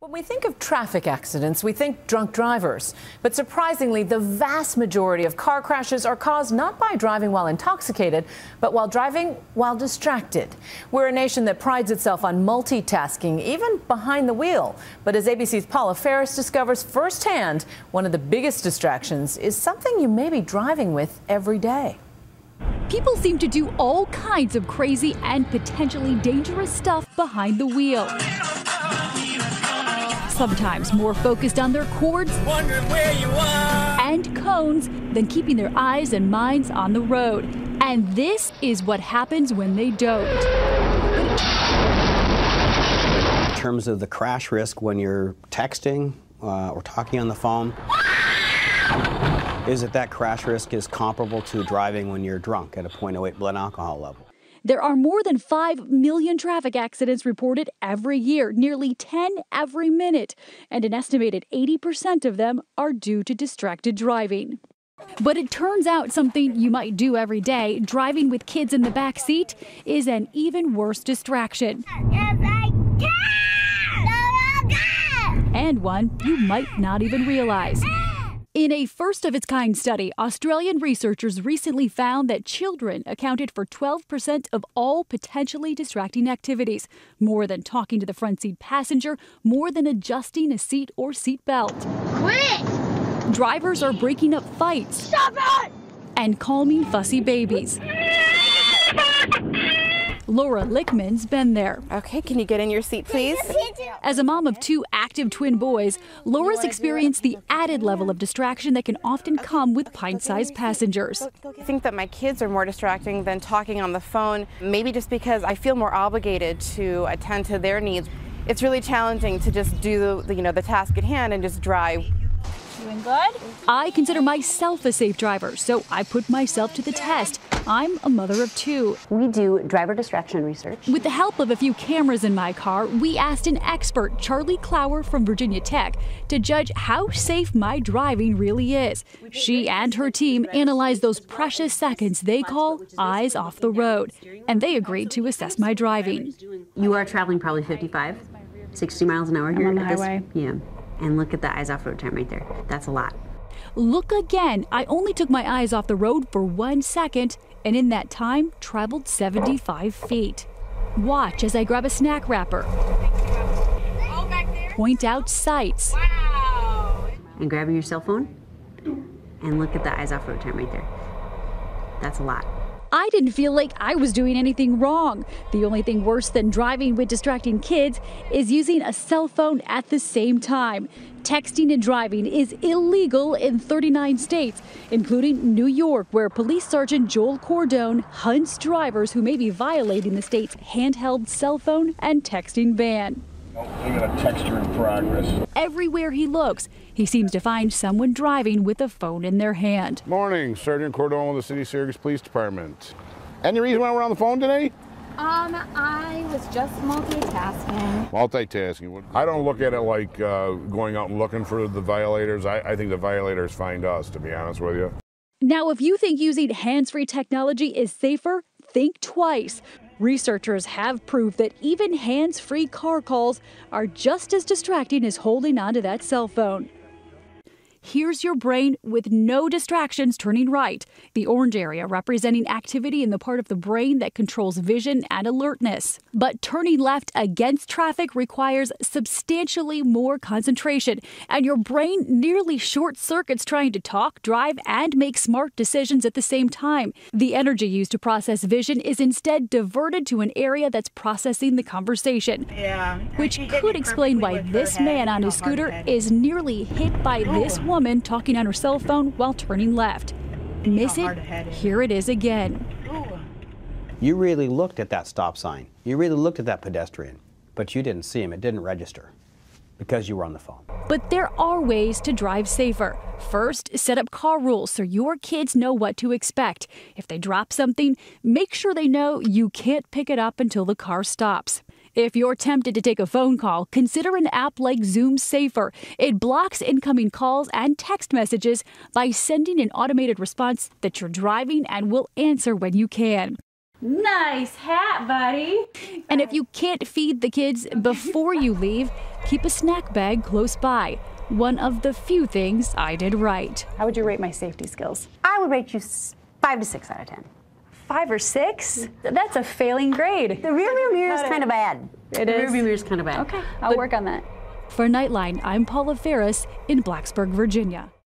When we think of traffic accidents, we think drunk drivers. But surprisingly, the vast majority of car crashes are caused not by driving while intoxicated, but while driving while distracted. We're a nation that prides itself on multitasking, even behind the wheel. But as ABC's Paula Ferris discovers firsthand, one of the biggest distractions is something you may be driving with every day. People seem to do all kinds of crazy and potentially dangerous stuff behind the wheel. Sometimes more focused on their cords and cones than keeping their eyes and minds on the road. And this is what happens when they don't. In terms of the crash risk when you're texting or talking on the phone, is that crash risk is comparable to driving when you're drunk at a 0.08 blood alcohol level. There are more than 5 million traffic accidents reported every year, nearly 10 every minute, and an estimated 80% of them are due to distracted driving. But it turns out something you might do every day, driving with kids in the back seat, is an even worse distraction. And one you might not even realize. In a first-of-its-kind study, Australian researchers recently found that children accounted for 12% of all potentially distracting activities, more than talking to the front seat passenger, more than adjusting a seat or seat belt. Quit! Drivers are breaking up fights. Stop it! And calming fussy babies. Laura Lickman's been there. Okay, can you get in your seat, please? As a mom of 2 active twin boys, Laura's experienced the added level of distraction that can often come with pint-sized passengers. I think that my kids are more distracting than talking on the phone, maybe just because I feel more obligated to attend to their needs. It's really challenging to just do the task at hand and just drive. Doing good? I consider myself a safe driver, so I put myself to the test. I'm a mother of 2. We do driver distraction research. With the help of a few cameras in my car, we asked an expert, Charlie Clower from Virginia Tech, to judge how safe my driving really is. She and her team analyzed those precious seconds they call eyes off the road, and they agreed to assess my driving. You are traveling probably 55, 60 miles an hour here on the at highway. Yeah. And look at the eyes off road time right there. That's a lot. Look again. I only took my eyes off the road for 1 second, and in that time, traveled 75 feet. Watch as I grab a snack wrapper. Point out sights. And grabbing your cell phone, and look at the eyes off road time right there. That's a lot. I didn't feel like I was doing anything wrong. The only thing worse than driving with distracting kids is using a cell phone at the same time. Texting and driving is illegal in 39 states, including New York, where Police Sergeant Joel Cordone hunts drivers who may be violating the state's handheld cell phone and texting ban. Look at a texture in progress. Everywhere he looks, he seems to find someone driving with a phone in their hand. Morning, Sergeant Cordone with the City of Syracuse Police Department. Any reason why we're on the phone today? I was just multitasking. Multitasking. I don't look at it like going out and looking for the violators. I think the violators find us, to be honest with you. Now, if you think using hands-free technology is safer, think twice. Researchers have proof that even hands-free car calls are just as distracting as holding onto that cell phone. Here's your brain with no distractions turning right, the orange area representing activity in the part of the brain that controls vision and alertness. But turning left against traffic requires substantially more concentration, and your brain nearly short circuits trying to talk, drive, and make smart decisions at the same time. The energy used to process vision is instead diverted to an area that's processing the conversation. Which could explain why this man on his scooter is nearly hit by this woman talking on her cell phone while turning left. Miss it? Here it is again. You really looked at that stop sign. You really looked at that pedestrian, but you didn't see him. It didn't register because you were on the phone. But there are ways to drive safer. First, set up car rules so your kids know what to expect. If they drop something, make sure they know you can't pick it up until the car stops. If you're tempted to take a phone call, consider an app like Zoom Safer. It blocks incoming calls and text messages by sending an automated response that you're driving and will answer when you can. Nice hat, buddy. And if you can't feed the kids before you leave, keep a snack bag close by. One of the few things I did right. How would you rate my safety skills? I would rate you 5 to 6 out of 10. 5 or 6? That's a failing grade. The rearview mirror is kind of bad. It The is? rearview mirror is kind of bad. Okay, I'll work on that. For Nightline, I'm Paula Ferris in Blacksburg, Virginia.